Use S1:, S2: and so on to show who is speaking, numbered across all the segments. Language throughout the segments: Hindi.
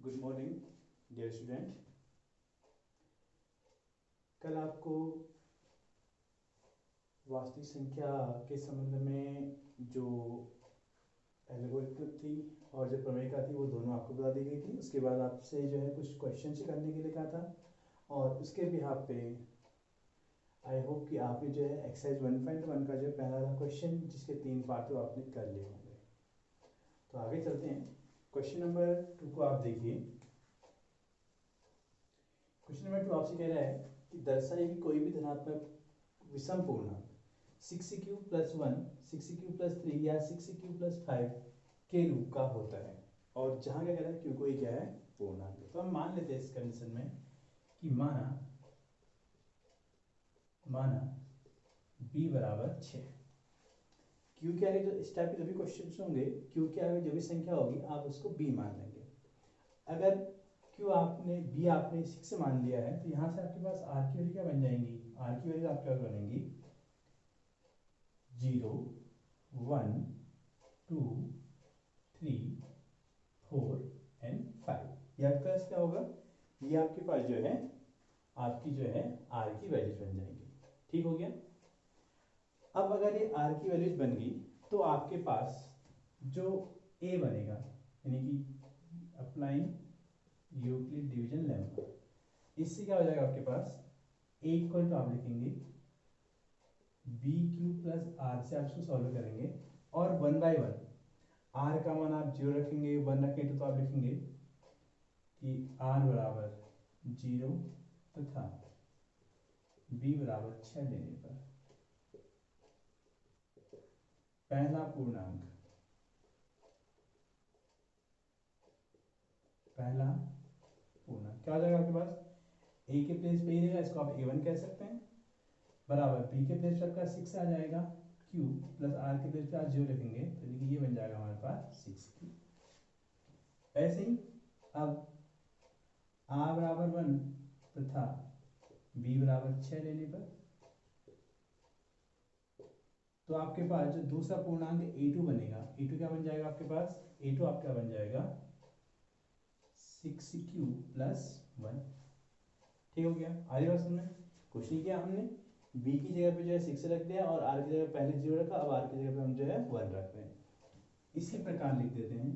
S1: Good morning dear student. कल आपको वास्तविक संख्या के संबंध में जो एल्गोरिथम थी और जो प्रमेयिका थी वो दोनों आपको बता दी गई थी। उसके बाद आपसे जो है कुछ क्वेश्चन करने के लिए कहा था और उसके बिहाफ पे आई होप कि आपने जो है एक्सरसाइज 1.1 का जो पहला क्वेश्चन जिसके 3 पार्ट तो आपने कर लिए होंगे। तो आगे चलते हैं। क्वेश्चन नंबर 2 को आप देखिए। क्वेश्चन नंबर 2 आपसे कह रहा है कि दर्शाइए कि कोई भी धनात्मक विषम पूर्णांक 6c³ + 1, 6c³ + 3 या 6c³+5 के रूप का होता है और जहां क्या कह रहा है क्यों कोई क्या है पूर्णांक है। तो हम मान लेते हैं इस कंडीशन में कि माना b = 6। क्यों के आगे जो इस टाइप के जो भी क्वेश्चन होंगे, क्यों के आगे जो भी संख्या होगी आप उसको b मान लेंगे। अगर क्यों आपने b आपने 6 मान लिया है तो यहाँ से आपके पास r की वैल्यू क्या बन जाएंगी। r की वैल्यू आपके पास बनेंगी 0, 1, 2, 3, 4 एंड 5। ये आपके पास क्या होगा, ये आपके पास जो है आपकी जो है r की वैल्यूज बन जाएंगी। ठीक हो गया। अब अगर ये r की वैल्यूज बन गई तो आपके पास जो a बनेगा यानी कि अप्लाइंग यूक्लिड डिवीजन लेम्मा, इससे क्या हो जाएगा आपके पास a इक्वल टू आप लिखेंगे b³ + r से आप इसको सॉल्व करेंगे और 1 बाय 1 r का मान आप 0 रखेंगे, 1 रखेंगे तो आप लिखेंगे कि r = 0 तथा b = 6 लेने पर पहला पूर्णांक क्या हो जाएगा आपके पास, a के प्लेस पे ही रहेगा, इसको आप a1 कह सकते हैं, बराबर b के प्लेस पे आपका 6 आ जाएगा, q प्लस r के प्लेस पे आप 0 लिखेंगे तो देखिए ये बन जाएगा हमारे पास 6q। ऐसे ही अब r = 1 तथा b = 6 लेने पर तो आपके पास जो दूसरा पूर्णांक a2 बनेगा, a2 क्या बन जाएगा आपके पास, a2 आपका बन जाएगा 6q + 1। ठीक हो गया। आगे बात सुनना, कुछ नहीं किया हमने, b की जगह पे जो है 6 रख दिया और r की जगह पहले 0 रखा, अब r की जगह पे हम जो है 1 रख रहे हैं। इसी प्रकार लिख देते हैं,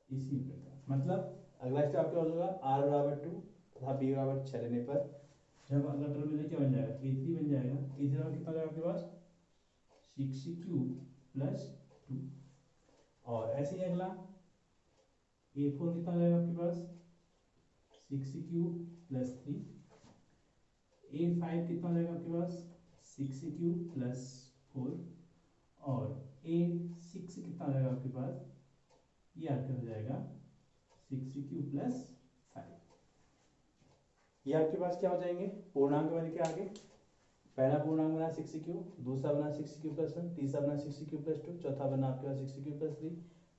S1: इसी प्रकार मतलब अगला स्टेप आपके पास होगा r = 2 तथा b = 6 लेने पर जब अगला टर्म में क्या बन जाएगा a3 बन जाएगा। a3 में कितना जाएगा आपके पास 6q + 2 और ऐसे ही अगला a4 कितना जाएगा आपके पास 6q + 3। a5 कितना जाएगा आपके पास 6q + 4 और a6 कितना जाएगा आपके पास, ये आपका हो जाएगा 6q + 5। ये आपके पास क्या हो जाएंगे पूर्णांक बन के आगे। पहला पूर्णांक बना 6q, दूसरा बना 6q + 1, तीसरा बना 6q + 2, चौथा बना आपके पास 6q + 3,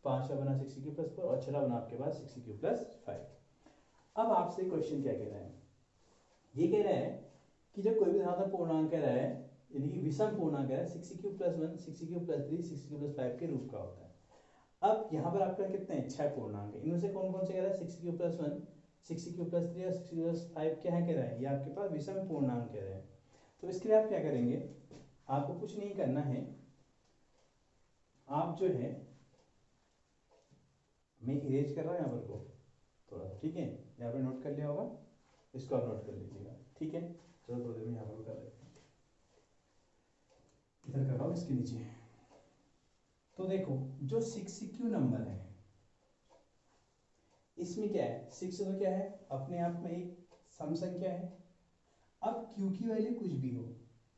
S1: पांचवा बना 6q + 4 और छठा बना आपके पास 6q + 5। अब आपसे क्वेश्चन क्या कह रहा है, ये कह रहा है कि जब कोई भी धनात्मक पूर्णांक कह रहा है यानी कि विषम पूर्णांक कह रहा है 6q + 1, 6q + 3, 6q + 5 के रूप का होता है। अब यहाँ पर आपका कितने हैं 6 पूर्णांक है, इनमें से कौन कौन से कह रहा है 6q + 1, 6q + 3 और 6q + 5 क्या है कह रहा है, ये आपके पास विषम पूर्णांक कह रहे हैं। तो इसके लिए आप क्या करेंगे, आपको कुछ नहीं करना है, आप जो है मैं इरेज कर रहा हूँ यहाँ पर को थोड़ा, ठीक है, यहाँ पर नोट कर लिया होगा, इसको आप नोट कर लीजिएगा, ठीक है। चलो थोड़ी देर में यहाँ पर कर लेते हैं, इधर कर रहा हूँ इसके नीचे। तो देखो जो 6q नंबर है इसमें क्या है 6 तो क्या है अपने आप में एक सम संख्या है। अब q की वैल्यू कुछ भी हो,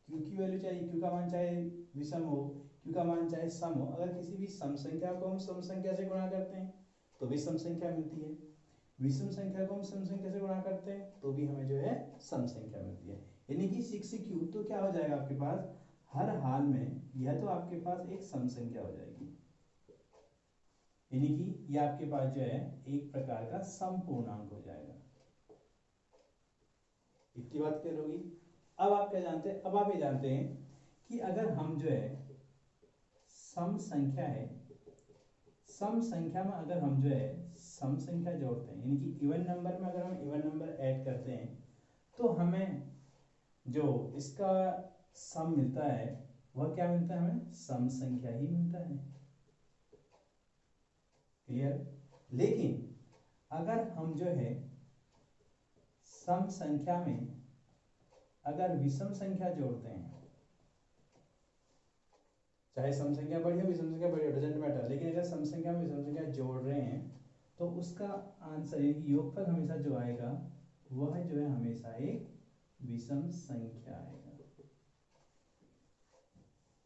S1: q की वैल्यू चाहे q का मान चाहे विषम हो, q का मान चाहे सम हो, अगर किसी भी सम संख्या को हम सम संख्या से गुणा करते हैं तो भी सम संख्या मिलती है, विषम संख्या को हम सम संख्या से गुणा करते हैं तो भी हमें जो है सम संख्या मिलती है। यानी कि 6q तो क्या हो जाएगा आपके पास हर हाल में यह तो आपके पास एक सम संख्या हो जाएगी, यानी कि यह आपके पास जो है एक प्रकार का सम पूर्णांक हो जाएगा। इतनी बात क्लियर होगी। अब आप क्या जानते हैं, अब आप ये जानते हैं कि अगर हम जो है सम संख्या है सम संख्या में अगर हम जो है सम संख्या जोड़ते हैं, यानी कि इवन नंबर में अगर हम इवन नंबर ऐड करते हैं तो हमें जो इसका सम मिलता है वह क्या मिलता है, हमें सम संख्या ही मिलता है। क्लियर। लेकिन अगर हम जो है सम संख्या में अगर विषम संख्या जोड़ते हैं, चाहे सम संख्या बड़ी हो विषम संख्या बड़ी हो, डजंट मैटर, लेकिन अगर सम संख्या में विषम संख्या जोड़ रहे हैं तो उसका आंसर यानी योगफल हमेशा जो आएगा वह जो है हमेशा एक विषम संख्या आएगा।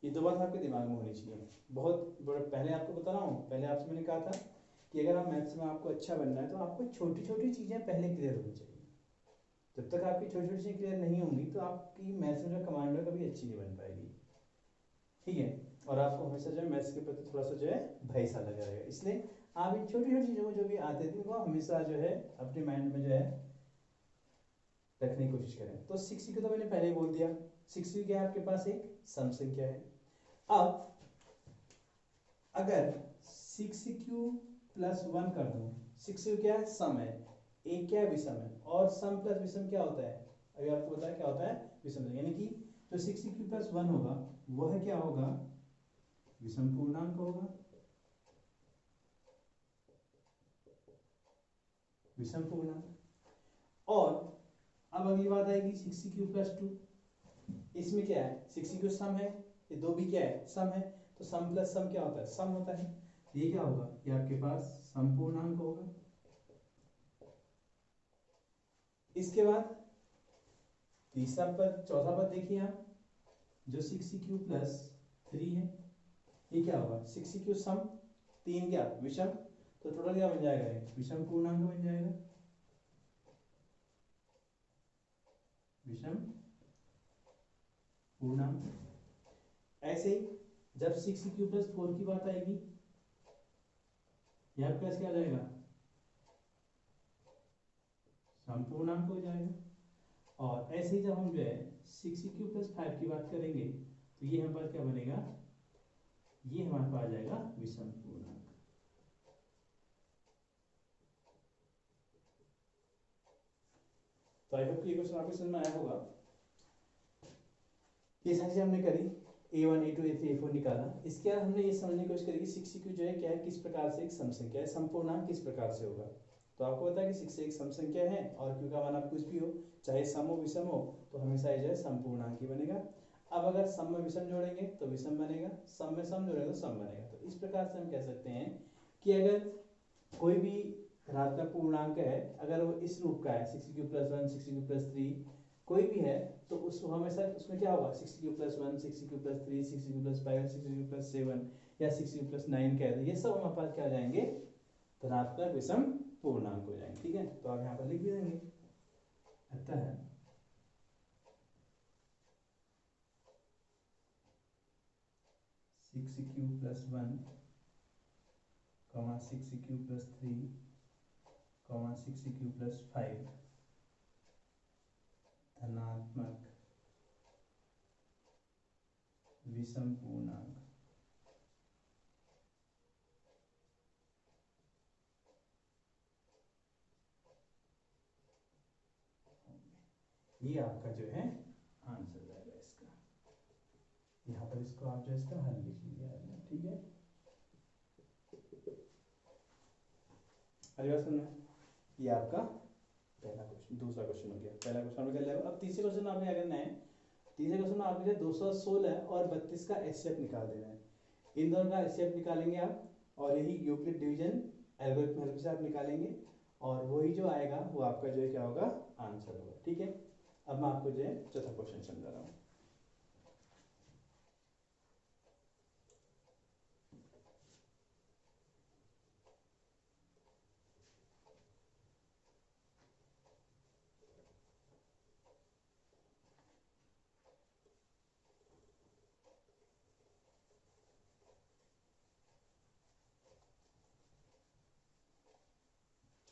S1: ये दो बात आपके दिमाग में होनी चाहिए। बहुत पहले आपको बता रहा हूँ, पहले आपसे मैंने कहा था कि अगर आप मैथ्स में आपको अच्छा बनना है तो आपको छोटी छोटी चीज़ें पहले क्लियर होनी चाहिए। जब तक आपकी छोटी छोटी चीज़ें क्लियर नहीं होंगी तो आपकी मैथ्स में जो कमांड है कभी अच्छी नहीं बन पाएगी। ठीक है। और आपको हमेशा जो है मैथ्स के प्रति थोड़ा सा जो है भय सा लगा रहेगा, इसलिए आप इन छोटी छोटी चीज़ों को जो भी आते थे वो हमेशा जो है अपने माइंड में जो है रखने की कोशिश करें। तो 6 को तो मैंने पहले ही बोल दिया, 6 क्या है आपके पास एक सम संख्या है। अब अगर 6q प्लस 1 कर दूं, 6q क्या है, सम है, एक क्या है, विषम है, और सम प्लस विषम क्या होता है, अभी आपको बताया क्या होता है, विषम। यानी कि जो 6q प्लस 1 होगा वह क्या होगा, विषम पूर्णांक होगा, विषम पूर्णांक। और अब अगली बात आएगी 6q प्लस 2, इसमें क्या है, 6q सम है, ये दो भी क्या है, सम है, तो सम प्लस सम क्या होता है, सम होता है। ये क्या होगा, ये आपके पास सम पूर्णांक होगा। इसके बाद तीसरा पद, चौथा पद देखिए आप, जो 6q प्लस 3 है, ये क्या होगा, 6q सम, 3 क्या विषम, तो टोटल क्या बन जाएगा, ये विषम पूर्णांक बन जाएगा, विषम पूर्णांक। ऐसे ही जब 6q प्लस 4 की बात आएगी, यह प्लस क्या आ जाएगा, संपूर्णांक हो जाएगा। और ऐसे ही जब हम जो है 6q प्लस 5 की बात करेंगे तो ये हमारे पास क्या बनेगा, ये हमारे पास आ जाएगा विषम पूर्णांक। तो आई होप ये क्वेश्चन आपको समझ में आया होगा। ये सारी चीजें हमने करी, a1 a2 a3 a4 निकाला। इसके बाद हमने ये समझने की कोशिश करी कि 6q जो है क्या है, किस प्रकार से एक सम संख्या है, संपूर्णांक किस प्रकार से होगा। तो आपको पता है कि 6 एक सम संख्या है और q का मान आप कुछ भी हो, चाहे सम हो विषम हो, तो हमेशा ये जो है संपूर्णांक ही बनेगा। अब अगर सम में विषम जोड़ेंगे तो विषम बनेगा, सम में सम जोड़ेंगे तो सम बनेगा। तो इस प्रकार से हम कह सकते हैं कि अगर कोई भी धनात्मक पूर्णांक है, अगर वो इस रूप का है 6q प्लस 1 6q प्लस 3 कोई भी है, तो उस हमेशा उसमें क्या होगा, 6q plus 1 6q plus 3 6q plus 5 6q plus 7 या 6q प्लस 9 कह दे, ये सब हमारे पास क्या आ जाएंगे, धनात्मक विषम पूर्णांक हो जाएंगे। ठीक है, तो आप यहाँ पर लिख भी देंगे, अतः 6q plus 1 6q plus 3 6q plus 5 धनात्मक विषम पूर्णांक। ये आपका जो है आंसर रहेगा इसका। यहाँ पर इसको आप जो इसका हल लिख लीजिए। ठीक है, अगली बात सुनना, ये आपका पहला क्वेश्चन, दूसरा क्वेश्चन हो गया, पहला क्वेश्चन आपने कर लिया। अब तीसरे क्वेश्चन आपने क्या करना है, तीसरे क्वेश्चन में आपके 216 और 32 का एचसीएफ निकाल देना है। इन दोनों का एचसीएफ निकालेंगे आप, और यही यूक्लिड डिवीजन एल्गोरिथम हेल्प से आप निकालेंगे, और वही जो आएगा वो आपका जो है क्या होगा, आंसर होगा। ठीक है, अब मैं आपको जो है चौथा क्वेश्चन समझा रहा हूँ।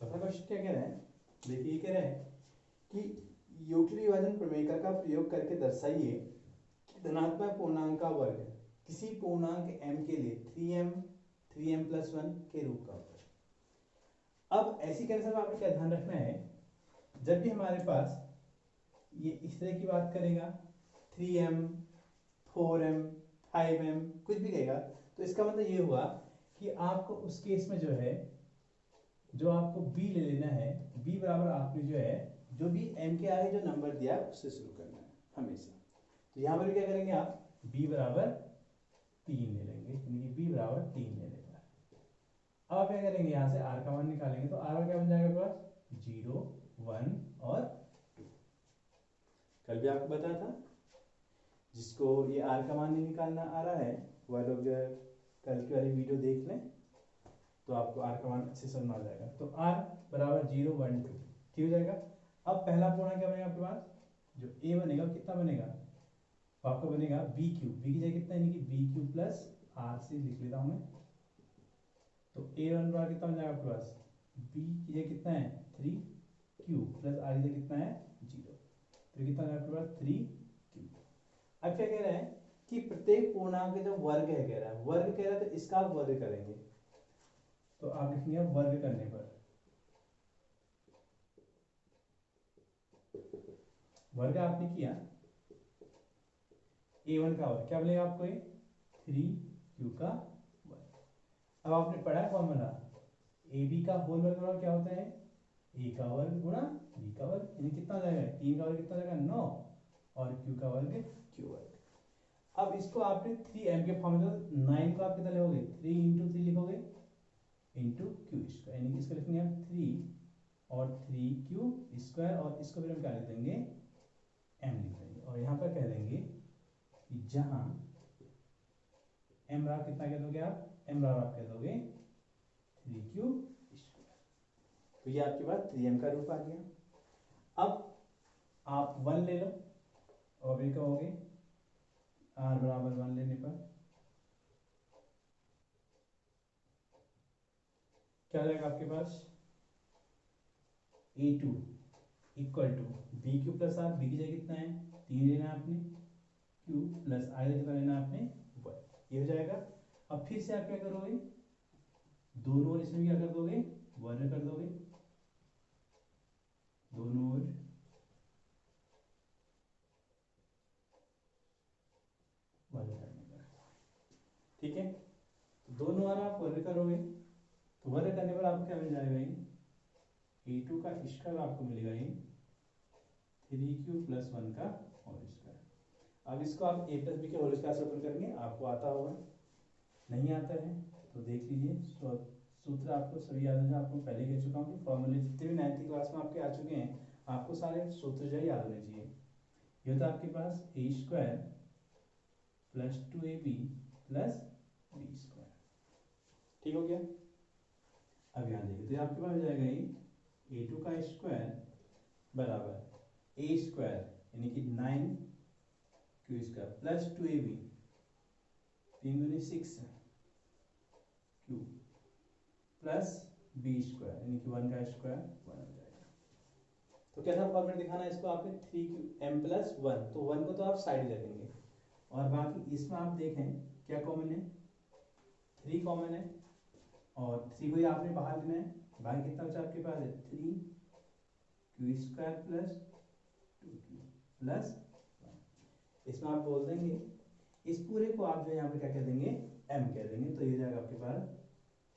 S1: चौथा क्वेश्चन क्या कह रहा है, देखिए कह रहा है कि यूक्लिड विभाजन प्रमेय का प्रयोग करके दर्शाइए कि धनात्मक पूर्णांक का वर्ग किसी पूर्णांक m के लिए 3m 3m+1 के रूप का होता है। अब ऐसी कंडीशन में आपको क्या ध्यान रखना है, जब भी हमारे पास ये इस तरह की बात करेगा 3m 4m 5m कुछ भी कहेगा, तो इसका मतलब ये हुआ कि आपको उस केस में जो है, जो आपको b ले लेना है, b बराबर आपने जो है जो भी m के आगे जो नंबर दिया है उससे शुरू करना है हमेशा। तो यहाँ पर क्या करेंगे आप, b बराबर 3 ले लेंगे, यानी कि b बराबर 3 ले लेगा। अब आप क्या करेंगे, यहाँ से r का मान निकालेंगे, तो r क्या बन जाएगा पास 0 1 और 2। कल भी आपको बताया था, जिसको ये r का मान नहीं निकालना आ रहा है वह लोग जो है कल की वाली वीडियो देख लें, तो आपको r का मान अच्छे से समझ आ जाएगा। तो r बराबर 0 1 2 ठीक हो जाएगा। अब पहला पूर्णांक क्या बनेगा आपके पास, जो a बनेगा कितना बनेगा, तो आपका बनेगा b क्यूब, b की जगह कितना, यानी कि b क्यूब प्लस r से लिख लेता हूँ मैं। तो a1 बराबर कितना बन जाएगा आपके पास, b की जगह कितना है 3 क्यूब प्लस r की जगह कितना है 0, तो कितना है आपके पास 3 क्यूब। अब क्या कह रहे हैं कि प्रत्येक पूर्णांक जो वर्ग है, कह रहा है वर्ग कह रहा है, तो इसका आप वर्ग करेंगे, तो आप लिखेंगे वर्ग करने पर, वर्ग आपने किया a1 का वर्ग क्या बनेगा आपको, 3q का वर्ग। अब आपने पढ़ा है फॉर्मूला, ab का होल वर्ग क्या होता है, a का वर्ग गुणा b का वर्ग, यानी कितना जाएगा 3 का वर्ग कितना जाएगा 9 और q का वर्ग q वर्ग। अब इसको आपने 3m के फॉर्म में 9 को आप कितना लिखोगे, 3 इंटू 3 लिखोगे इंटू क्यू स्क्वायर, यानी कि इसको लिखेंगे आप 3 और 3q स्क्वायर, और इसको फिर हम क्या लिख देंगे m लिख देंगे, और यहाँ पर कह देंगे कि जहाँ m बराबर कितना कह दोगे आप, m बराबर आप कह दोगे 3q स्क्वायर। तो ये आपके पास 3m का रूप आ गया। अब आप 1 ले लो, और भी कहोगे r बराबर 1 लेने पर क्या हो जाएगा आपके पास, a2 equal to B Q plus R, B की जगह कितना है 3 लेना है आपने, क्यू प्लस आर कितना लेना है आपने 1, ये हो जाएगा। अब फिर से आप क्या करोगे, दोनों ओर इसमें क्या कर दोगे, वर्ग कर दोगे, दोनों ओर वर्ग करने पर, ठीक है। दोनों ओर आप वर्ग करोगे, तो वर्ग करने पर आपको क्या मिल जाएगा, ये a2 का स्क्वायर आपको मिलेगा, ये 3q प्लस 1 का होल स्क्वायर। अब इसको आप a प्लस बी के होल स्क्वायर से ओपन करेंगे, आपको आता होगा, नहीं आता है तो देख लीजिए, सूत्र आपको सभी याद है, जो आपको पहले कह चुका हूँ कि फॉर्मूले जितने भी 9th क्लास में आपके आ चुके हैं, आपको सारे सूत्र जो है याद होने चाहिए। ये होता है आपके पास a square plus 2ab plus b square, ठीक हो गया। अब यहाँ देखिए, तो आपके पास हो जाएगा ये a2 का स्क्वायर बराबर a स्क्वायर यानी कि 9q स्क्वायर प्लस 2ab 3 दूनी 6 q प्लस b स्क्वायर यानी कि 1 का स्क्वायर 1 हो जाएगा। तो कैसा फॉर्मेट दिखाना है इसको आपने, 3m प्लस 1, तो 1 को तो आप साइड रखेंगे, और बाकी इसमें आप देखें क्या कॉमन है, 3 कॉमन है, और 3 को ही आपने बाहर लेना है, बाकी कितना बचा आपके पास है 3q square plus 2q plus 1। इसमें आप बोल देंगे, इस पूरे को आप जो यहाँ पे क्या कह देंगे m कह देंगे, तो ये जाएगा आपके पास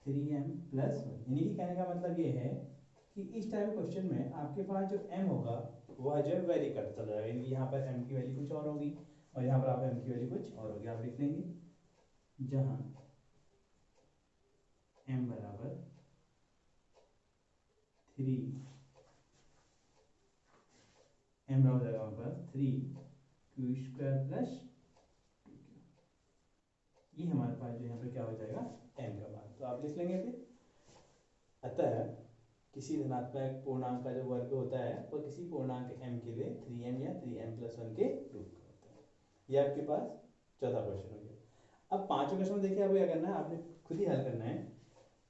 S1: 3m प्लस 1। यानी कि कहने का मतलब ये है कि इस टाइप क्वेश्चन में आपके पास जो m होगा वह जो है वेरी करता चला जाएगा, यहाँ पर m की वैल्यू कुछ और होगी और यहाँ पर आप m की वैल्यू कुछ और होगी। आप लिख लेंगे जहाँ m बराबर 3, m बराबर जाएगा हमारे पास 3q स्क्वायर प्लस 2q, ये हमारे पास जो यहाँ पे क्या हो जाएगा m का मान, तो आप लिख लेंगे फिर। अतः किसी धनात्मक पूर्णांक का जो वर्ग होता है वह किसी पूर्णांक m के लिए 3m या 3m प्लस 1 के रूप का होता है। ये आपके पास चौथा क्वेश्चन हो गया। अब पांचवें क्वेश्चन में देखिए आपको क्या करना है, आपने खुद ही हल करना है।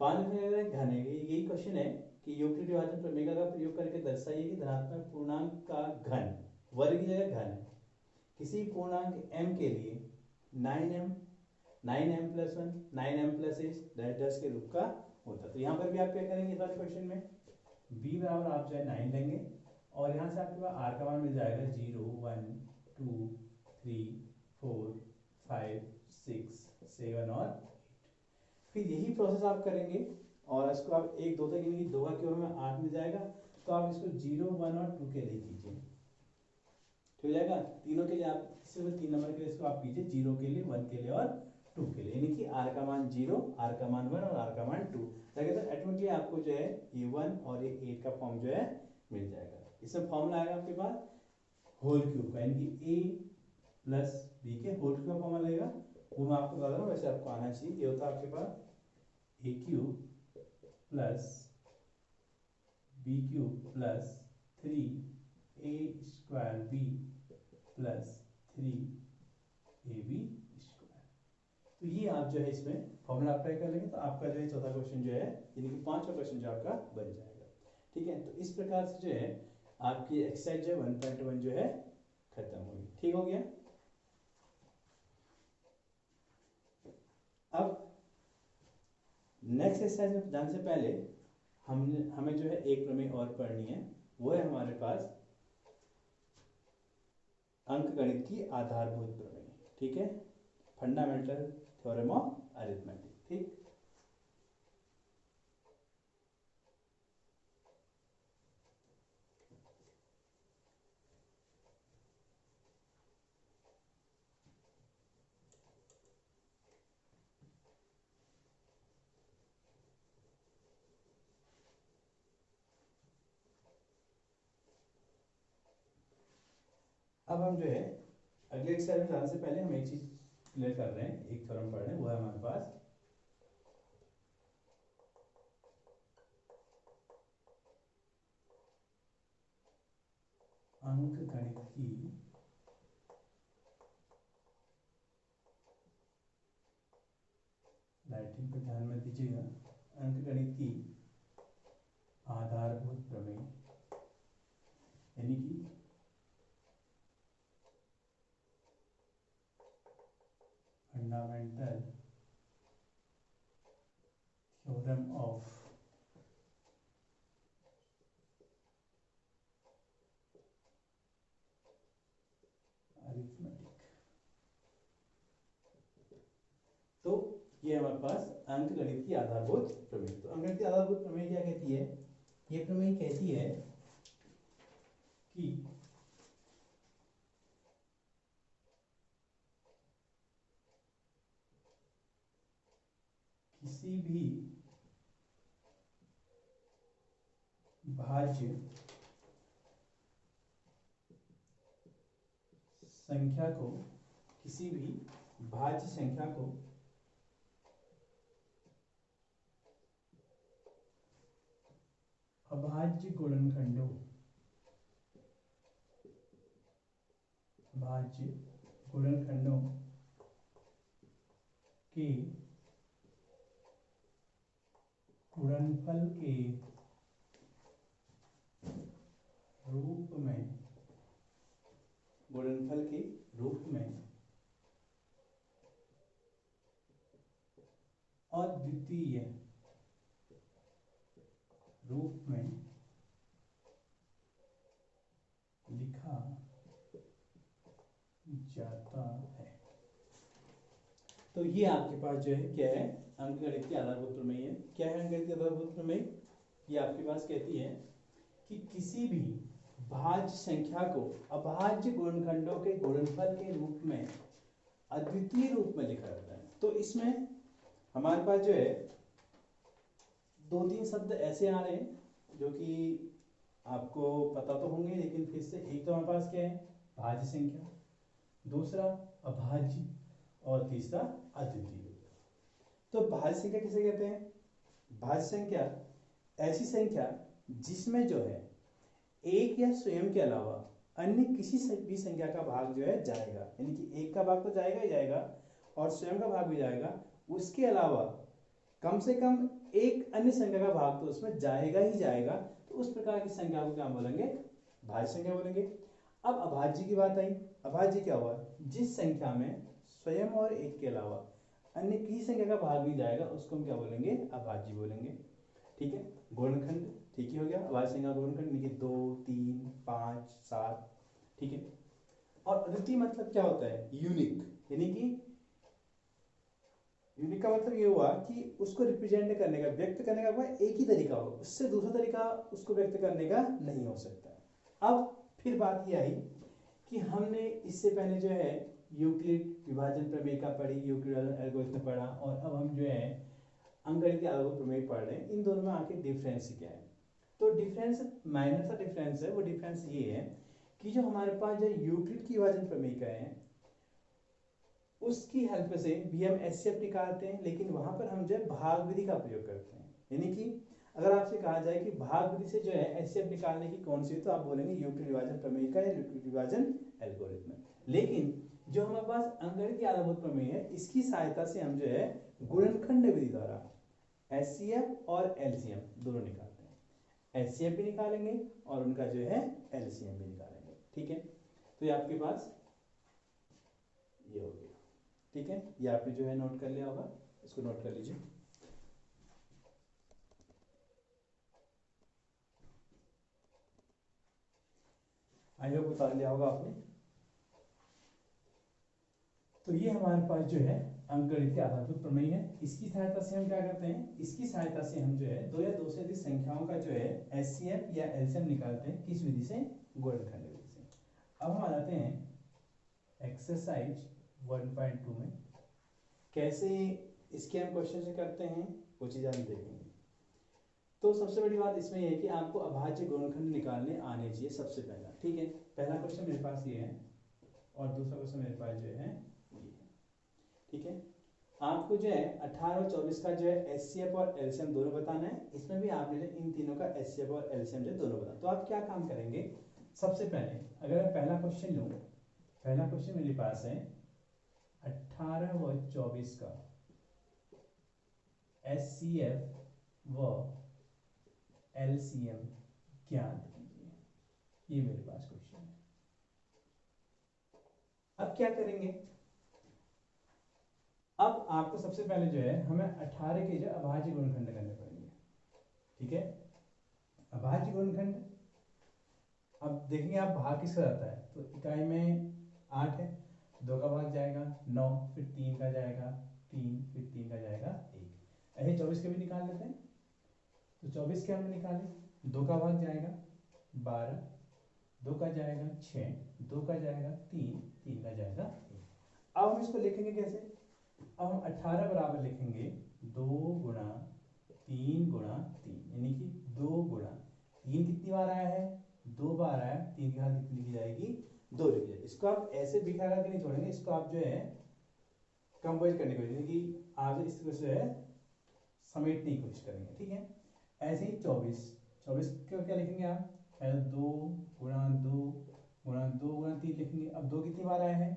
S1: पांचवें घन है, यही क्वेश्चन है कि यूक्लिड विभाजन प्रमेय का प्रयोग करके दर्शाइए कि धनात्मक पूर्णांक का घन, वर्ग की जगह घन है, किसी पूर्णांक m के लिए 9m 9m+1 9m+8 10 के रूप का होता। तो यहाँ पर भी आप क्या करेंगे इस वाले क्वेश्चन में, b बराबर आप जो है 9 लेंगे और यहाँ से आपके पास r का मान मिल जाएगा 0 1 2 3 4 5 6 7 और 8। फिर यही प्रोसेस आप करेंगे और इसको आप 1 2 तक गिनेंगे, 2 का क्यूब में 8 मिल जाएगा, तो आप इसको 0 1 और 2 के लिए कीजिए, ठीक हो जाएगा। तीनों के लिए आप सिर्फ 3 नंबर के लिए इसको आप कीजिए, 0 के लिए 1 के लिए और 2 के लिए, यानी कि r का मान 0 r का मान 1 और r का मान 2, तो ऑटोमेटिकली आपको जो है ये 1 और ये 8 का फॉर्म जो है मिल जाएगा। इसमें फॉर्मूला आएगा आपके पास होल क्यूब का, यानी कि a प्लस b के होल क्यूब का फॉर्मूला लगेगा, वो मैं आपको बता रहा हूँ, वैसे आपको आना चाहिए। ये होता है आपके पास a cube plus b cube plus 3a square b plus 3ab square. तो ये आप जो है इसमें फॉर्मूला अप्लाई कर लेंगे तो आपका जो है चौथा क्वेश्चन जो है, यानी कि पांचवा क्वेश्चन जो आपका बन जाएगा। ठीक है, तो इस प्रकार से जो है आपकी एक्सरसाइज जो है 1.1 जो है खत्म होगी। ठीक हो गया। अब नेक्स्ट एक्सरसाइज में जाने से पहले हमें जो है एक प्रमेय और पढ़नी है, वो है हमारे पास अंकगणित की आधारभूत प्रमेय। ठीक है, फंडामेंटल थ्योरम ऑफ अरिथमेटिक। ठीक, अब हम जो है अगले एक्सरसाइज में जाने से पहले हम एक चीज क्लियर कर रहे हैं, एक थ्योरम पढ़ रहे हैं, वो है हमारे पास अंकगणित की राइटिंग पर ध्यान में दीजिएगा, अंकगणित की आधारभूत प्रमेय, यानी कि फंडामेंटल थ्योरम ऑफ अरिथमेटिक। तो ये हमारे पास अंकगणित की आधारभूत प्रमेय। तो अंकगणित की आधारभूत प्रमेय क्या कहती है, ये प्रमेय कहती है कि किसी भी भाज्य संख्या को, किसी भी भाज्य संख्या को अभाज्य गुणनखंडों, भाज्य गुणनखंडों के गुणनफल के रूप में, गुणनफल के रूप में अद्वितीय रूप में लिखा जाता है। तो ये आपके पास जो है क्या है, अंकगणित की आधारभूत प्रमेय है। क्या है अंकगणित की आधारभूत प्रमेय, ये आपके पास कहती है कि किसी भी भाज्य संख्या को अभाज्य गुणनखंडों के गुणनफल के रूप में अद्वितीय रूप में लिखा जाता है। तो इसमें हमारे पास जो है 2-3 शब्द ऐसे आ रहे हैं जो कि आपको पता तो होंगे, लेकिन फिर से एक तो हमारे पास क्या है भाज्य संख्या, दूसरा अभाज्य और तीसरा अद्वितीय। तो भाज्य संख्या किसे कहते हैं, भाज्य संख्या ऐसी संख्या जिसमें जो है एक या स्वयं के अलावा अन्य किसी भी संख्या का भाग जो है जाएगा, यानी कि एक का भाग तो जाएगा ही जाएगा और स्वयं का भाग भी जाएगा, उसके अलावा कम से कम एक अन्य संख्या का भाग तो उसमें जाएगा ही जाएगा। तो उस प्रकार की संख्या को क्या बोलेंगे, भाज्य संख्या बोलेंगे। अब अभाज्य की बात आई, अभाज्य क्या हुआ, जिस संख्या में स्वयं और एक के अलावा अन्य किसी संख्या का भाग नहीं जाएगा उसको हम क्या बोलेंगे, अभाज्य बोलेंगे। ठीक है, गुणनखंड ठीक ही हो गया, अभाज्य संख्या गुणनखंड यानी कि 2 3 5 7। ठीक है, और अद्वितीय मतलब क्या होता है, यूनिक, यानी कि यूनिक का मतलब ये हुआ कि उसको रिप्रेजेंट करने का, व्यक्त करने का कोई एक ही तरीका हो, उससे दूसरा तरीका उसको व्यक्त करने का नहीं हो सकता। अब फिर बात ये आई कि हमने इससे पहले जो है यूक्लिड विभाजन प्रमेय का पढ़ी, यूक्लिड एल्गोरिथम पढ़ा, और अब हम जो है अंकगणित आधारभूत प्रमेय पढ़ रहे हैं। इन दोनों में आखिर डिफरेंस क्या है? तो डिफरेंस माइनर सा डिफरेंस है, वो डिफरेंस ये है कि जो हमारे पास जो यूक्लिड की विभाजन प्रमेय का है उसकी हेल्प से भी हम एचसीएफ निकालते हैं, लेकिन वहां पर हम जो है भाग विधि का प्रयोग करते हैं। यानी कि अगर आपसे कहा जाए कि भाग विधि से जो है एचसीएफ निकालने की कौन सी, तो आप बोलेंगे यूक्लिड विभाजन प्रमेय का या यूक्लिड विभाजन एल्गोरिथम। लेकिन जो हमारे पास अंकगणित आधारभूत प्रमेय है इसकी सहायता से हम जो है गुणनखंड विधि द्वारा एचसीएफ और एलसीएम दोनों निकालते हैं। एचसीएफ भी निकालेंगे और उनका जो है एलसीएम भी निकालेंगे। ठीक है, तो ये आपके पास ये हो गया। ठीक है, ये आपने जो है नोट कर लिया होगा, इसको नोट कर लीजिए। आई होप उतार लिया होगा आपने। तो ये हमारे पास जो है अंकगणित के आधारभूत प्रमेय है। इसकी सहायता से हम क्या करते हैं, इसकी सहायता से हम जो है दो या दो से अधिक संख्याओं का जो है एचसीएफ या एलसीएम निकालते हैं। किस विधि से? गुणनखंड विधि से। अब हम आ जाते हैं एक्सरसाइज 1.2 में। कैसे इसके हम क्वेश्चन से करते हैं वो चीज़ हम देखेंगे। तो सबसे बड़ी बात इसमें यह है कि आपको अभाज्य गुणनखंड निकालने आने चाहिए सबसे पहला। ठीक है, पहला क्वेश्चन मेरे पास ये है और दूसरा क्वेश्चन मेरे पास जो है ये है। ठीक है, आपको जो है 18 और 24 का जो है एचसीएफ और एलसीएम दोनों बताना है। इसमें भी आपने जो इन तीनों का एचसीएफ और एलसीएम जो दोनों बताना। तो आप क्या काम करेंगे, सबसे पहले अगर मैं पहला क्वेश्चन लूँ, पहला क्वेश्चन मेरे पास है 18 व 24 का एचसीएफ व एलसीएम ज्ञात कीजिए। ये मेरे पास क्वेश्चन है। अब क्या करेंगे, अब आपको सबसे पहले जो है हमें 18 के जो अभाज्य गुणनखंड करने पड़ेंगे। ठीक है, अभाज्य गुणनखंड अब देखेंगे आप भाग किसका जाता है, तो इकाई में 8 है, 2 का भाग जाएगा 9, फिर 3 का जाएगा 3, फिर 3 का जाएगा 1। ऐसे 24 के भी निकाल लेते हैं। तो 24 के हमने निकाले, 2 का भाग जाएगा 12, 2 का जाएगा 6, 2 का जाएगा 3, 3 का जाएगा 1। अब हम इसको लिखेंगे कैसे, अब हम 18 बराबर लिखेंगे 2 गुणा 3 गुणा 3, यानी कि 2 गुणा 3 कितनी बार आया है, 2 बार आया, 3 की घात कितनी लिखी जाएगी, 2 लिखी जाएगी। इसको आप ऐसे बिखरा करके नहीं छोड़ेंगे, इसको आप जो है कंबाइन करने की कोशिश, यानी कि आप इस तरह से समेटने की कोशिश करेंगे। ठीक है, ऐसे ही 24 को क्या लिखेंगे आप, पहले 2 गुणा 2 गुणा 2 गुणा 3 लिखेंगे। अब 2 कितनी बार आया है,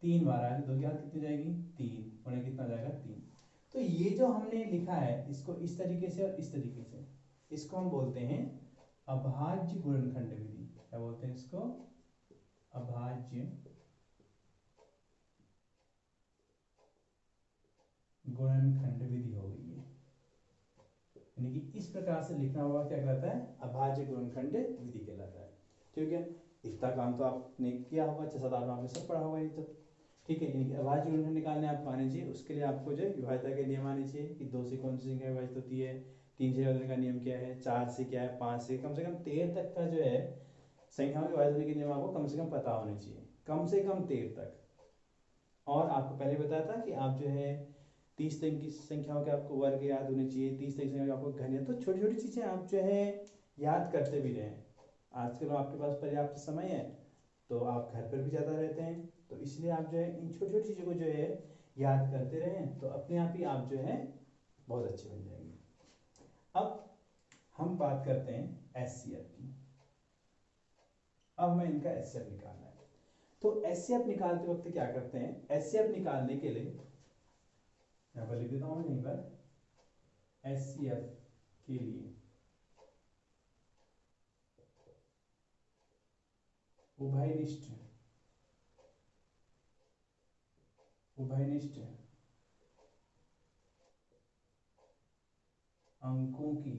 S1: 3 बार आया, 2 की घात कितनी जाएगी 3, गुणा कितना जाएगा 3। तो ये जो हमने लिखा है इसको इस तरीके से और इस तरीके से, इसको हम बोलते हैं अभाज्य गुणनखंड विधि। क्या बोलते हैं इसको, अभाज्य गुणनखंड विधि हो गई है। यानी कि इस प्रकार से लिखना होगा, क्या कहलाता है, अभाज्य गुणनखंड विधि कहलाता है। ठीक है, इतना काम तो आपने किया होगा, 6-7 आपने सब पढ़ा होगा ये तो। ठीक है, यानी कि अभाज्य गुणनखंड निकालने आपको आने चाहिए। उसके लिए आपको जो है विभाज्यता के नियम आने चाहिए कि 2 से कौन सी संख्या विभाजित होती है, 3 से विभाजन का नियम क्या है, 4 से क्या है, 5 से, कम 13 तक का जो है संख्याओं के विभाजन के नियम आपको कम से कम पता होने चाहिए, कम से कम 13 तक। और आपको पहले बताया था कि आप जो है 30 तक की संख्याओं के आपको वर्ग याद होने चाहिए, 30 तक संख्या आपको घन, तो छोटी छोटी चीजें आप जो है याद करते भी रहें। आजकल आपके पास पर्याप्त समय है तो आप घर पर भी ज़्यादा रहते हैं, तो इसलिए आप जो है इन छोटी छोटी चीज़ों को जो है याद करते रहें, तो अपने आप ही आप जो है बहुत अच्छे बन जाएंगे। अब हम बात करते हैं एचसीएफ की। अब हमें इनका एचसीएफ निकालना है। तो एचसीएफ निकालते वक्त क्या करते हैं, एचसीएफ निकालने के लिए यहाँ पर लिख देता हूँ यहीं पर, एचसीएफ के लिए उभयनिष्ठ अंकों की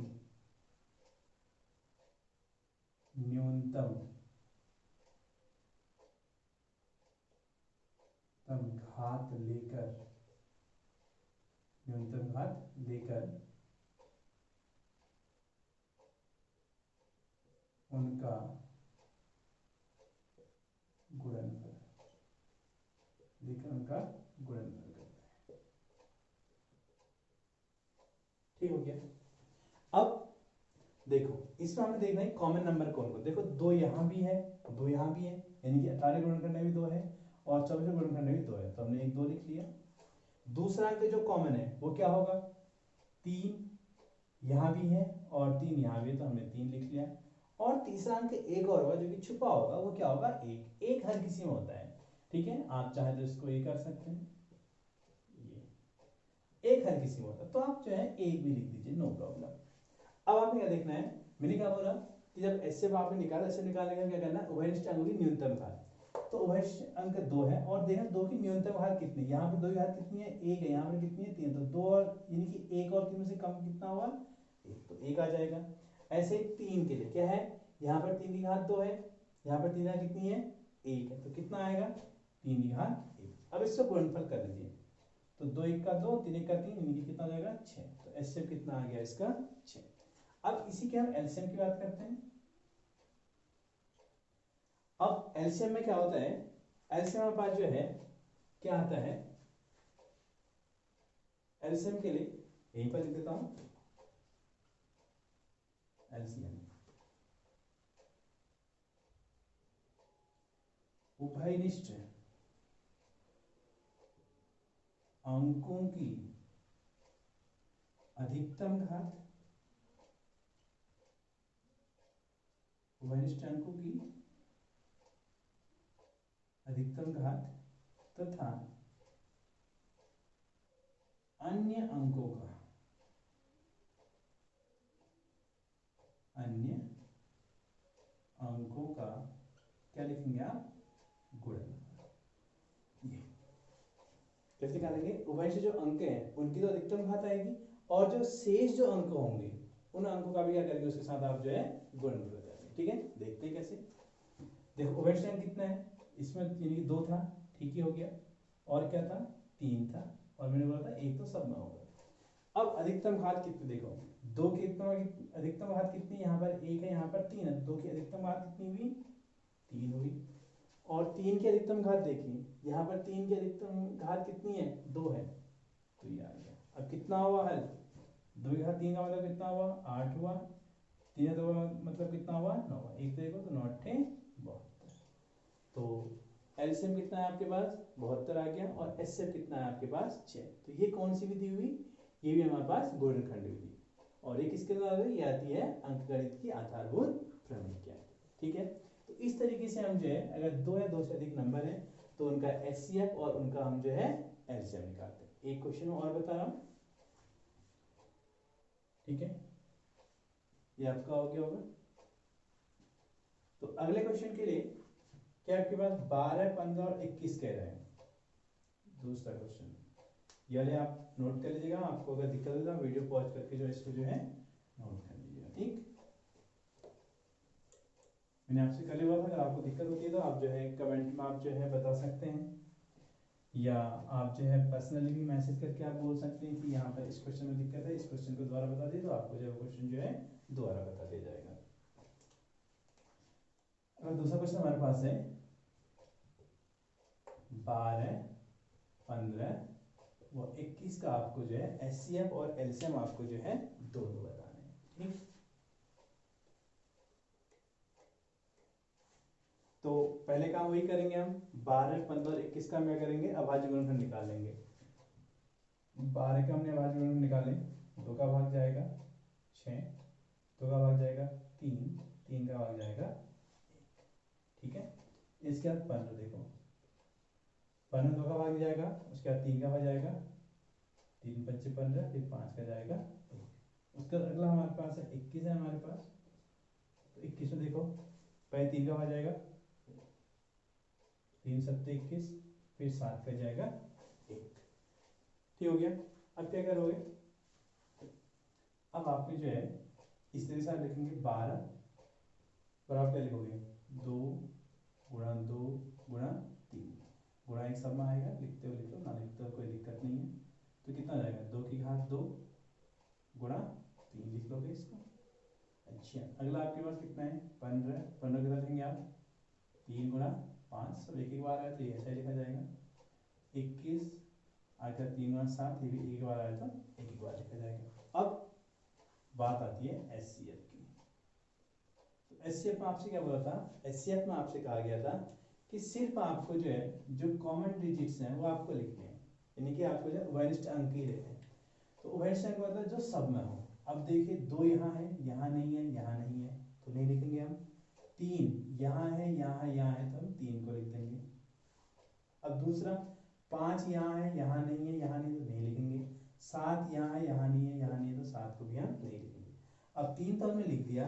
S1: न्यूनतम घात लेकर उनका गुणनफल करता है। ठीक हो गया। अब देखो इसमें हमें देखना है कॉमन नंबर कौन को। देखो दो यहाँ भी है, दो यहाँ भी है, यानी कि 18 गुणनखंड में भी दो है और 24 गुणनखंड में भी दो है, तो हमने एक दो लिख लिया। दूसरा अंक जो कॉमन है वो क्या होगा, 3 यहाँ भी है और 3 यहाँ भी है, तो हमने 3 लिख लिया। और तीसरा अंक एक और होगा जो कि छुपा होगा, वो क्या होगा, एक हर किसी में होता है। ठीक है, आप चाहे तो इसको ये कर सकते हैं, ये एक हर किसी में होता है, तो आप जो है एक भी लिख दीजिए, नो प्रॉब्लम। अब आपने क्या देखना है, मैंने क्या बोला कि जब ऐसे आपने निकाला, ऐसे निकालने का क्या करना है, उभयनिष्ठ अंकों की न्यूनतम घात। तो उभयनिष्ठ अंक 2 है और देखना 2 की न्यूनतम घात कितनी, यहाँ पे 2 की घात कितनी है, 1 है, यहाँ पे कितनी है, 3, तो 2 और यानी कि 1 और 3 में से कम कितना होगा, 1, तो 1 आ जाएगा। ऐसे 3 के लिए क्या है, यहाँ पर 3 की घात 2 है, यहाँ पर 3 कितनी है, 1 है, तो कितना आएगा, 3 की घात 1। अब इसका गुणनफल कर लीजिए, तो 2 1 का 2, 3 1 का 3, यानी कि कितना हो जाएगा 6, तो एचसीएफ कितना आ गया इसका 6। अब इसी के हम एलसीएम की बात करते हैं। अब एलसीएम में क्या होता है, एलसीएम हमारे पास जो है क्या आता है, एलसीएम के लिए यहीं पर लिख देता हूं, एलसीएम उभयनिष्ठ अंकों की अधिकतम घात, उभयनिष्ठ अंकों की अधिकतम घात तथा अन्य अंकों का क्या लिखेंगे आप, गुणनफल। ये कैसे निकालेंगे, उभयनिष्ठ जो अंक हैं उनकी तो अधिकतम घात आएगी और जो शेष जो अंक होंगे उन अंकों का भी क्या करेंगे, उसके साथ आप जो है गुणनफल करेंगे। ठीक है, देखते हैं कैसे। देखो उभयनिष्ठ अंक कितना है, इसमें यानी कि 2 था, ठीक ही हो गया, और क्या था, 3 था, और मैंने बोला था 1 तो सब में होगा। अब अधिकतम घात कितनी, देखो 2 की अधिकतम घात कितनी, यहाँ पर 1 है, यहाँ पर 3 है, 2 की अधिकतम घात कितनी हुई, 3 हुई। और 3 की अधिकतम घात देखिए, यहाँ पर 3 की अधिकतम घात कितनी है, 2 है, तो ये आ गया। अब कितना हुआ हल, 2 की घात 3 का मतलब कितना हुआ, 8 हुआ, 3 2 मतलब कितना हुआ, 9 हुआ, एक देखो तो 9 8 72। तो एलसीएम कितना है आपके पास, 72 आ गया, और एचसीएफ कितना है आपके पास 6। तो ये कौन सी विधि हुई, ये भी हमारे पास गुणनखंड विधि, और ये किसके द्वारा, ये आती है अंकगणित की आधारभूत प्रमेय। ठीक है, तो इस तरीके से हम जो है अगर 2 या 2 से अधिक नंबर है तो उनका एचसीएफ और उनका हम जो है एलसीएम निकालते हैं। एक क्वेश्चन और बता रहा हूं, ठीक है, ये आपका हो गया होगा। तो अगले क्वेश्चन के लिए क्या आपके पास 12 15 और 21 कह रहे हैं, दूसरा क्वेश्चन, यानी आप नोट कर लीजिएगा, आपको अगर दिक्कत होगा वीडियो पॉज करके जो इसको जो है नोट कर लीजिएगा। ठीक, मैंने आपसे कल बोला था अगर आपको दिक्कत होती है तो आप जो है कमेंट में आप जो है बता सकते हैं, या आप जो है पर्सनली भी मैसेज करके आप बोल सकते हैं कि यहाँ पर इस क्वेश्चन में दिक्कत है, इस क्वेश्चन को दोबारा बता दिए, तो आपको जो क्वेश्चन जो है दोबारा बता दिया जाएगा। और दूसरा क्वेश्चन हमारे पास है 12 15 वो 21 का आपको जो है एचसीएफ और एलसीएम आपको जो है दोनों बताने हैं। ठीक, तो पहले काम वही करेंगे हम, 12 15 और 21 का हम क्या करेंगे, अभाज्य गुणनखंड निकाल लेंगे। 12 का हमने अभाज्य गुणनखंड निकाले, 2 का भाग जाएगा 6, 2 का भाग जाएगा 3, 3 का भाग जाएगा 1। ठीक है, इसके बाद 15 देखो, 15 2 का भाग जाएगा, उसके बाद 3 का भाग जाएगा, 3 5 15, फिर 5 का जाएगा 1। उसका अगला हमारे पास है 21 है हमारे पास, तो 21 में देखो पहले 3 का भाग जाएगा, 3 7 21, फिर 7 का जाएगा 1। ठीक हो गया। अब क्या करोगे, अब आपने जो है इस तरीके से आप लिखेंगे 12 पर आप क्या लिखोगे 2 गुणा 2 गुणा 3 गुणा एक सब में आएगा, लिखते हो लिखो, ना लिखते हो कोई दिक्कत नहीं है। तो कितना आ जाएगा 2 की घात 2 गुणा 3 लिख लोगे इसको। अच्छा अगला आपके पास कितना है 15, 15 कितना लिखेंगे आप 3 गुणा 5, सब एक एक बार आया तो ये ऐसा ही लिखा जाएगा। 21 आकर 3 गुणा 7, ये भी एक बार आया तो एक एक बार लिखा जाएगा। अब बात आती है एचसीएफ की। तो एचसीएफ में आपसे क्या बोला था, एचसीएफ में आपसे कहा गया था कि सिर्फ आपको जो है जो कॉमन डिजिट्स हैं वो आपको लिखने हैं, यानी कि आपको जो उभयनिष्ठ अंक ही लेते हैं। तो उभयनिष्ठ अंक मतलब जो सब में हो। अब देखिए 2 यहाँ है, यहाँ नहीं है, यहाँ नहीं है तो नहीं लिखेंगे हम। 3 यहाँ है, यहाँ है, यहाँ है तो हम 3 को लिख देंगे। अब दूसरा 5 यहाँ है, यहाँ नहीं है, यहाँ नहीं तो नहीं लिखेंगे। 7 यहाँ है, यहाँ नहीं है, यहाँ नहीं है तो 7 को भी हम नहीं लिखेंगे। अब 3 तो हमने लिख दिया।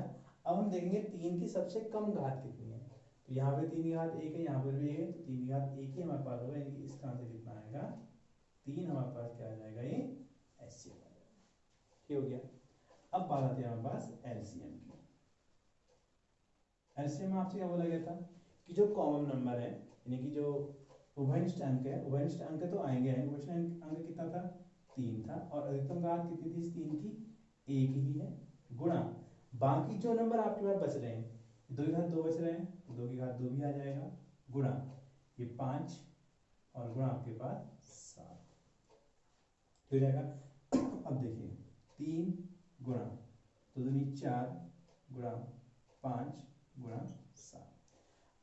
S1: अब हम देखेंगे 3 की सबसे कम घात कितनी है। तो यहाँ पे 3 की घात 1 है, यहाँ पर भी 1 है, तो 3 की घात 1 ही हमारे पास होगा, यानी कि इस तरह से कितना आएगा 3 हमारे पास क्या आ जाएगा, ये एचसीएफ आ जाएगा। ये हो गया। अब बात आती है हमारे पास एलसीएम की। एलसीएम में आपसे क्या बोला गया था कि जो कॉमन नंबर है, यानी कि जो उभयनिष्ठ अंक है, उभयनिष्ठ अंक तो आएंगे, उभयनिष्ठ अंक कितना था 3 था, और अधिकतम घात कितनी थी इस 3 की 1 ही है, गुणा बाकी जो नंबर आपके पास बच रहे हैं, 2 की घात 2 बच रहे हैं तो 2 की घात 2 भी आ जाएगा, गुणा ये 5 और गुणा आपके पास 7 हो जाएगा। अब देखिए 3 गुणा 2 दूनी 4 गुणा 5 गुणा 7।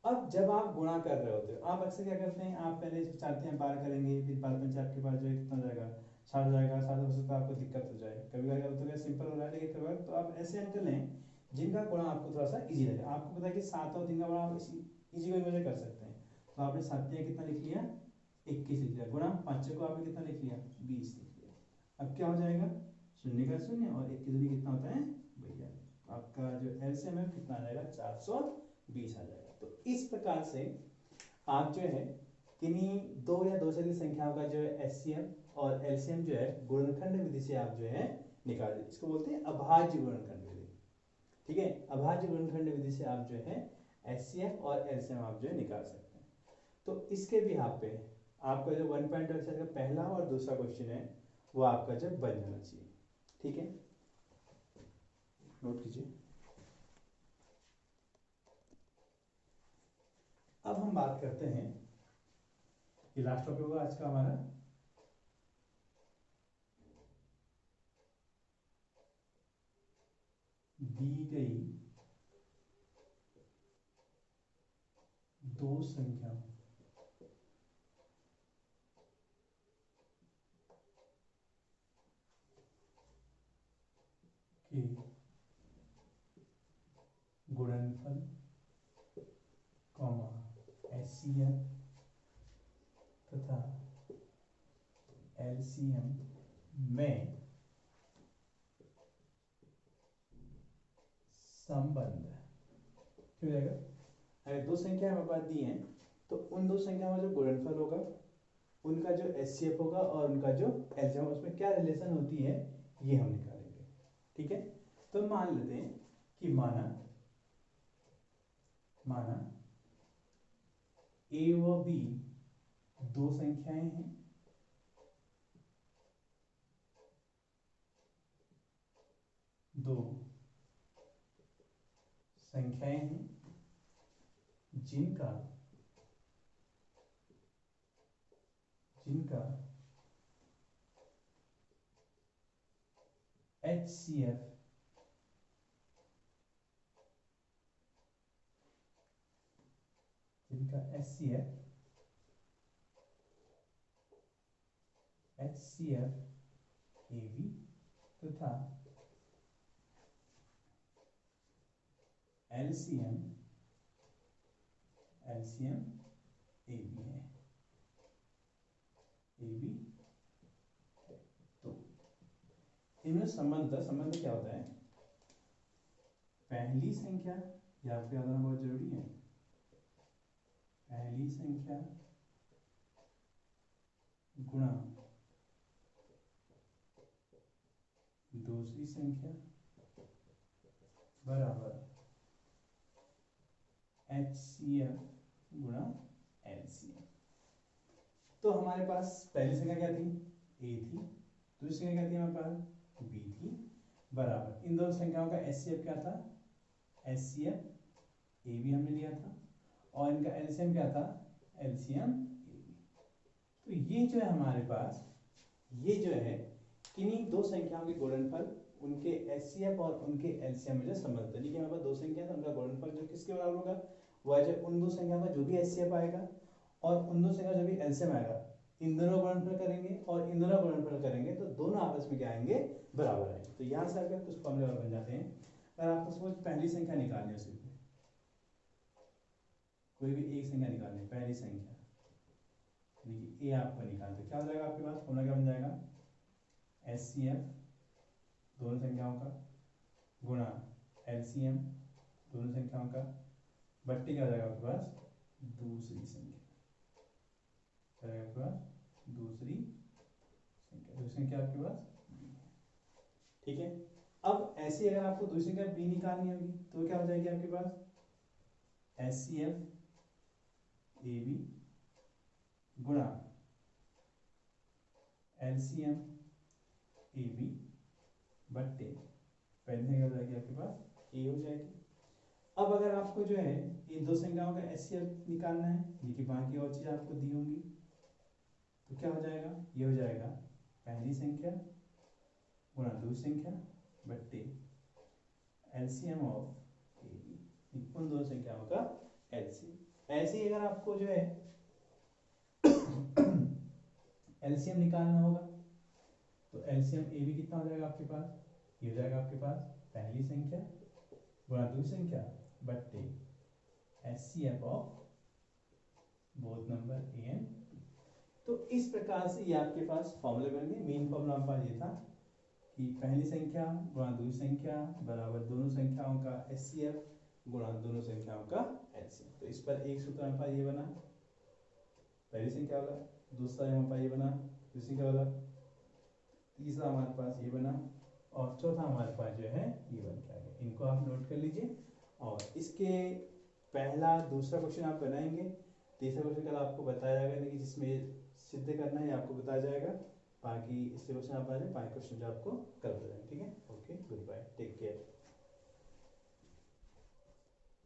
S1: अब जब आप गुणा कर रहे होते हो, आप अक्सर क्या करते हैं, आप पहले चाहते हैं बार करेंगे, फिर बाद में आपके पास जो है कितना जाएगा 60 जाएगा, 60 हो सकता है आपको दिक्कत हो जाए, कभी कभी तो क्या सिंपल हो रहा है, लेकिन कभी कभी तो आप ऐसे अंक लें जिनका गुणा आपको थोड़ा सा इजी लगे। आपको पता है कि 7 और 3 का गुणा आप इजी कोई वजह कर सकते हैं, तो आपने 7 कितना लिख लिया 21 लिख लिया, गुणा 5 को आपने कितना लिख लिया 20 लिख लिया। अब क्या हो जाएगा शून्य का शून्य और 1 की दूनी कितना होता है भैया, आपका जो एलसीएम है कितना आ जाएगा 420 आ जाएगा। तो इस प्रकार से आप जो है किन्हीं 2 या 2 से अधिक संख्याओं का जो है एचसीएम और एलसीएम जो है गुणनखंड विधि से आप जो है निकाल, इसको बोलते हैं अभाज्य गुणनखंड विधि। ठीक है, अभाज्य गुणनखंड विधि से आप जो है एचसीएम और एलसीएम आप जो है निकाल सकते हैं। तो इसके भी आप पे आपका जो 1 पॉइंट का पहला और दूसरा क्वेश्चन है वो आपका जब बन जाना चाहिए। ठीक है, नोट कीजिए। अब हम बात करते हैं, ये लास्ट टॉपिक होगा आज का हमारा, दी गई 2 संख्याओं के गुणनफल कॉमा एचसीएम तथा एलसीएम में संबंध क्या हो जाएगा। अगर 2 संख्या हमारे पास दी हैं तो उन 2 संख्याओं का जो गुणनफल होगा, उनका जो एचसीएफ होगा और उनका जो एलसीएम, उसमें क्या रिलेशन होती है ये हम निकालेंगे। ठीक है, तो मान लेते हैं कि माना ए व बी 2 संख्याएं हैं, दो संख्याएं हैं जिनका एचसीएफ ए बी तथा एलसीएम ए बी है, तो इनमें संबंध क्या होता है, पहली संख्या, ये आपको याद रखना बहुत जरूरी है, पहली संख्या गुणा दूसरी संख्या बराबर HCF गुणा LCM। तो हमारे पास पहली संख्या क्या थी, A थी, दूसरी संख्या क्या थी हमारे पास, B थी, बराबर इन दोनों संख्याओं का HCF क्या था, HCF AB हमने लिया था, और इनका LCM क्या था, LCM AB। तो ये जो है हमारे पास, ये जो है किन्हीं दो संख्याओं के गुणनफल, उनके HCF और उनके LCM में जो संबंध है, देखिए हमारे पास दो संख्या है, उनका गुणनफल जो किसके बराबर होगा, वह जो उन दो संख्याओं का जो भी HCF आएगा और उन दो संख्या जो भी LCM आएगा, इन दोनों गुणनफल करेंगे और इन दोनों गुणनफल करेंगे तो दोनों आपस में क्या आएंगे, बराबर आएंगे। तो यहाँ से आपके कुछ फॉर्मूले और बन जाते हैं। अगर आपको सपोज पहली संख्या निकालनी है, उसमें कोई भी एक संख्या निकालनी है, पहली संख्या देखिए A आपको निकालना है, क्या हो जाएगा आपके पास, फॉर्मूला क्या बन जाएगा, HCF दोनों संख्याओं का गुणा LCM दोनों संख्याओं का बट्टे क्या हो जाएगा आपके पास, दूसरी संख्या क्या हो जाएगा आपके पास, दूसरी संख्या आपके पास B है। ठीक है, अब ऐसे अगर आपको दूसरी संख्या B निकालनी होगी तो क्या हो जाएगी आपके पास, HCF AB गुणा LCM AB बट्टे पहले क्या हो जाएगी आपके पास, A हो जाएगी। अब अगर आपको जो है इन दो संख्याओं का HCF निकालना है, देखिए बाकी और चीज़ आपको दी होंगी, तो क्या हो जाएगा, ये हो जाएगा पहली संख्या गुणा दूसरी संख्या बट्टे LCM ऑफ AB, उन दोनों संख्याओं का LCM। ऐसे ही अगर आपको जो है LCM निकालना होगा तो LCM AB कितना हो जाएगा आपके पास, ये हो जाएगा आपके पास पहली संख्या गुणा दूसरी संख्या बट्टे HCF of both number A and B। तो इस प्रकार से ये आपके पास फॉर्मूले बन गए। मेन फॉर्मूला हमारे पास ये था कि पहली संख्या गुणा दूसरी संख्या बराबर दोनों संख्याओं का HCF गुणा दोनों संख्याओं का LCM। तो इस पर एक सूत्र हमारे पास ये बना पहली संख्या वाला, दूसरा हमारे पास ये बना दूसरी संख्या वाला, तीसरा हमारे पास ये बना और चौथा हमारे पास जो है ये बन के आ गया। इनको आप नोट कर लीजिए और इसके पहला दूसरा क्वेश्चन आप बनाएंगे, तीसरा क्वेश्चन कल आपको बताया जाएगा, लेकिन जिसमें सिद्ध करना है आपको बताया जाएगा, बाकी इसके क्वेश्चन आप आ जाए, बाकी क्वेश्चन जो आपको कल बताएंगे। ठीक है, okay, good bye, take care.